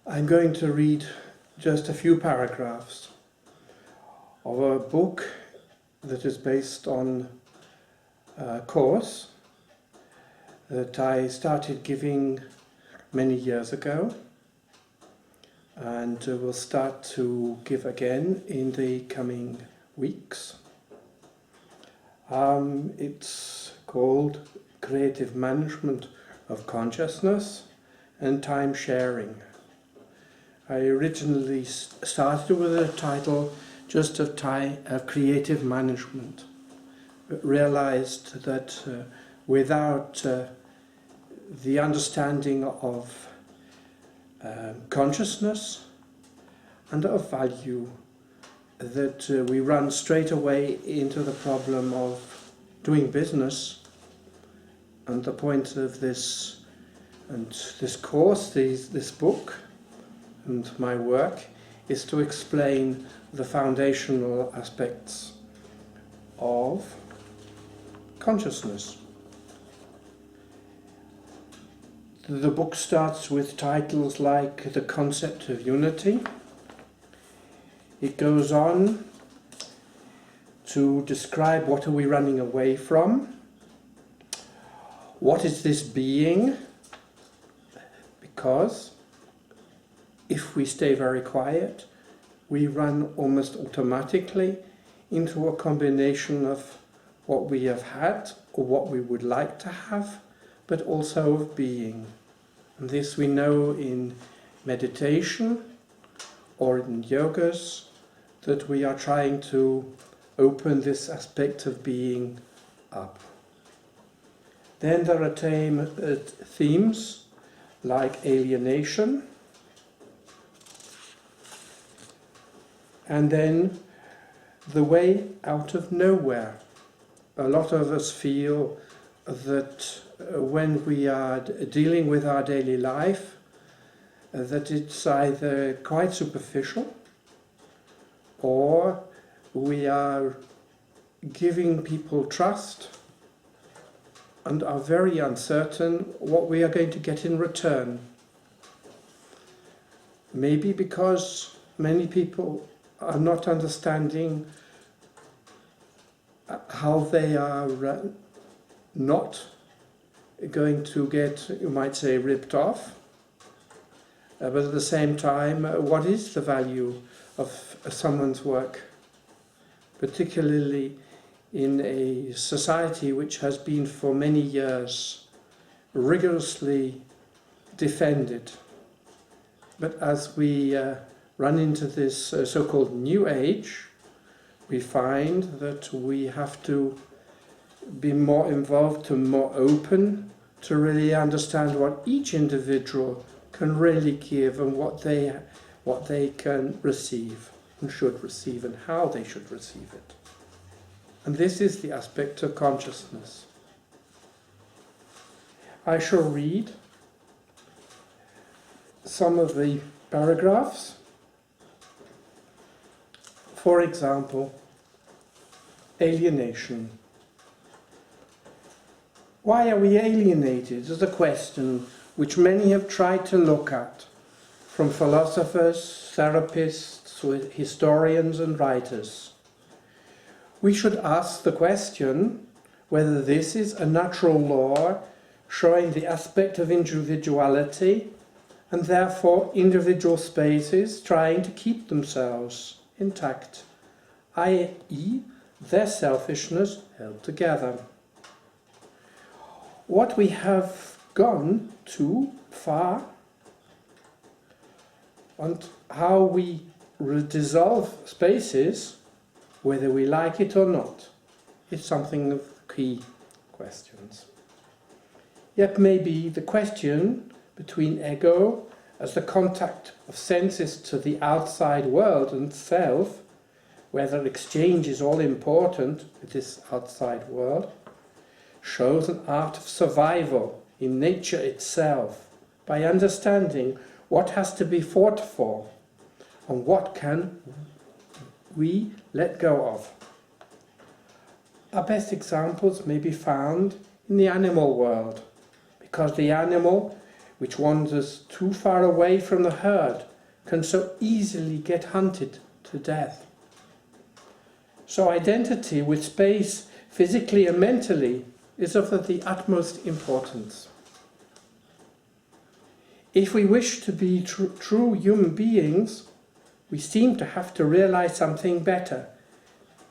I'm going to read just a few paragraphs of a book that is based on a course that I started giving many years ago and will start to give again in the coming weeks. It's called Creative Management of Consciousness and Time Sharing. I originally started with a title just of creative management, but realized that without the understanding of consciousness and of value, that we run straight away into the problem of doing business. And the point of this course, this book, and my work is to explain the foundational aspects of consciousness. The book starts with titles like The Concept of Unity. It goes on to describe what are we running away from, what is this being, because if we stay very quiet, we run almost automatically into a combination of what we have had or what we would like to have, but also of being. And this we know in meditation or in yogas, that we are trying to open this aspect of being up. Then there are themes like alienation, and then the way out of nowhere. A lot of us feel that when we are dealing with our daily life, that it's either quite superficial or we are giving people trust and are very uncertain what we are going to get in return. Maybe because many people are not understanding how they are not going to get, you might say, ripped off, but at the same time, what is the value of someone's work, particularly in a society which has been for many years rigorously defended. But as we run into this so-called new age, we find that we have to be more involved, to more open, to really understand what each individual can really give and what they can receive and should receive and how they should receive it. And this is the aspect of consciousness. I shall read some of the paragraphs. For example, alienation. Why are we alienated is a question which many have tried to look at, from philosophers, therapists, historians and writers. We should ask the question whether this is a natural law showing the aspect of individuality and therefore individual spaces trying to keep themselves intact, i.e. their selfishness held together. What we have gone too far and how we dissolve spaces, whether we like it or not, is something of key questions. Yet maybe the question between ego as the contact of senses to the outside world and self, whether exchange is all important with this outside world, shows an art of survival in nature itself by understanding what has to be fought for and what can we let go of. Our best examples may be found in the animal world, because the animal which wanders too far away from the herd, can so easily get hunted to death. So identity with space, physically and mentally, is of the utmost importance. If we wish to be true human beings, we seem to have to realize something better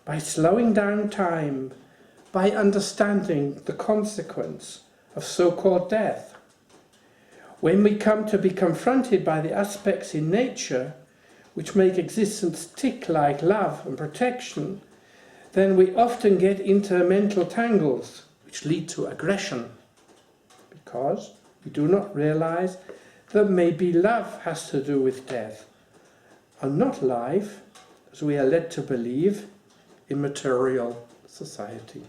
by slowing down time, by understanding the consequence of so-called death. When we come to be confronted by the aspects in nature which make existence tick like love and protection, then we often get into mental tangles which lead to aggression, because we do not realize that maybe love has to do with death, and not life, as we are led to believe in material society.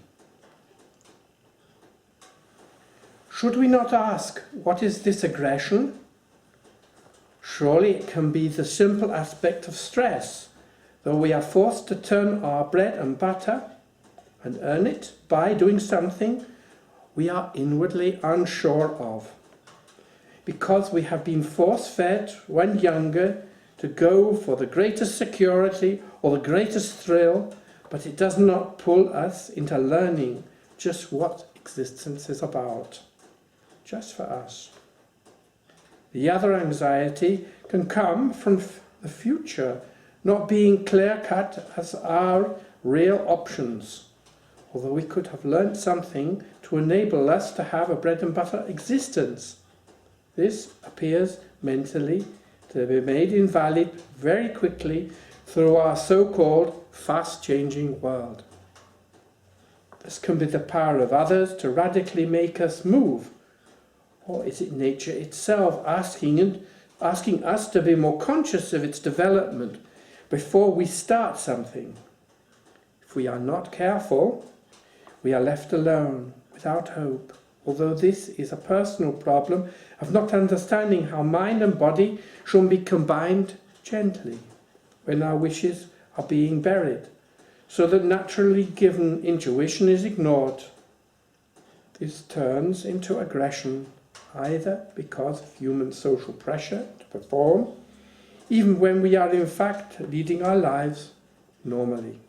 Should we not ask, what is this aggression? Surely it can be the simple aspect of stress, though we are forced to turn our bread and butter and earn it by doing something we are inwardly unsure of, because we have been force-fed when younger to go for the greatest security or the greatest thrill, but it does not pull us into learning just what existence is about, just for us. The other anxiety can come from the future not being clear-cut as our real options, although we could have learnt something to enable us to have a bread and butter existence. This appears mentally to be made invalid very quickly through our so-called fast-changing world. This can be the power of others to radically make us move, or is it nature itself asking us to be more conscious of its development before we start something? If we are not careful, we are left alone, without hope, although this is a personal problem of not understanding how mind and body should be combined gently when our wishes are being buried, so that naturally given intuition is ignored. This turns into aggression, either because of human social pressure to perform, even when we are in fact leading our lives normally.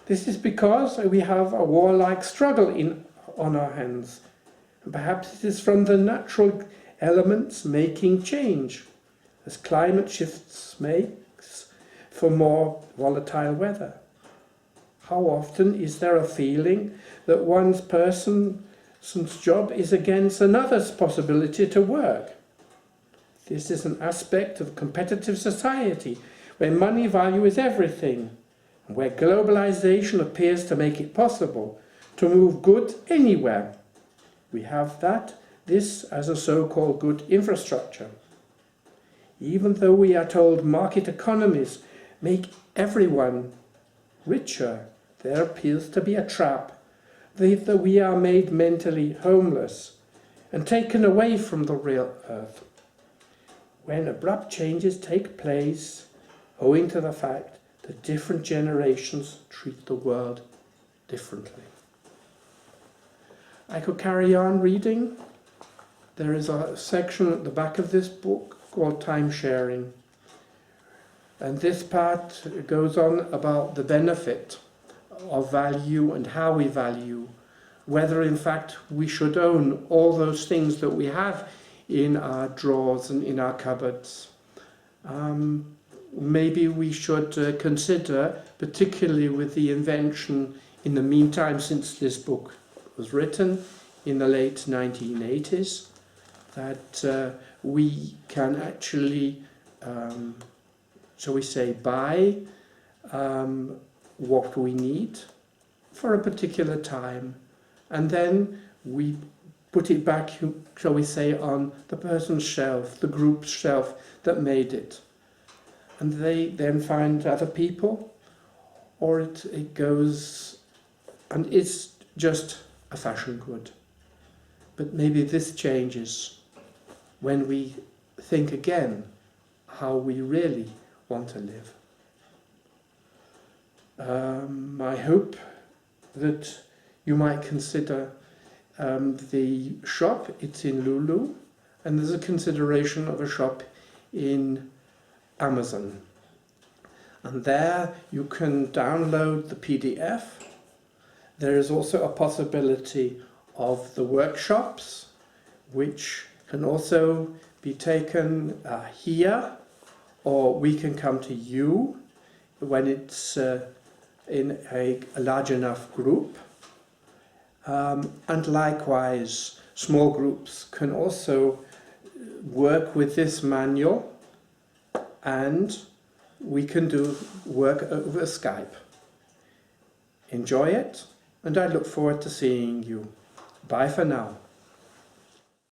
This is because we have a warlike struggle on our hands, and perhaps it is from the natural elements making change, as climate shifts makes for more volatile weather. How often is there a feeling that one person's job is against another's possibility to work? This is an aspect of competitive society where money value is everything, and where globalization appears to make it possible to move goods anywhere. We have this as a so-called good infrastructure. Even though we are told market economies make everyone richer, there appears to be a trap that we are made mentally homeless and taken away from the real earth, when abrupt changes take place owing to the fact that different generations treat the world differently. I could carry on reading. There is a section at the back of this book called Time Sharing, and this part goes on about the benefit of value and how we value, whether in fact we should own all those things that we have in our drawers and in our cupboards. Maybe we should consider, particularly with the invention in the meantime since this book was written in the late 1980s, that we can actually, shall we say, buy what we need for a particular time, and then we put it back, shall we say, on the person's shelf, the group's shelf that made it. And they then find other people, or it goes, and it's just a fashion good. But maybe this changes when we think again how we really want to live. I hope that you might consider the shop. It's in Lulu, and there's a consideration of a shop in Amazon. And there you can download the PDF. There is also a possibility of the workshops, which can also be taken here, or we can come to you when it's in a large enough group. And likewise, small groups can also work with this manual, and we can do work over Skype. Enjoy it, and I look forward to seeing you. Bye for now.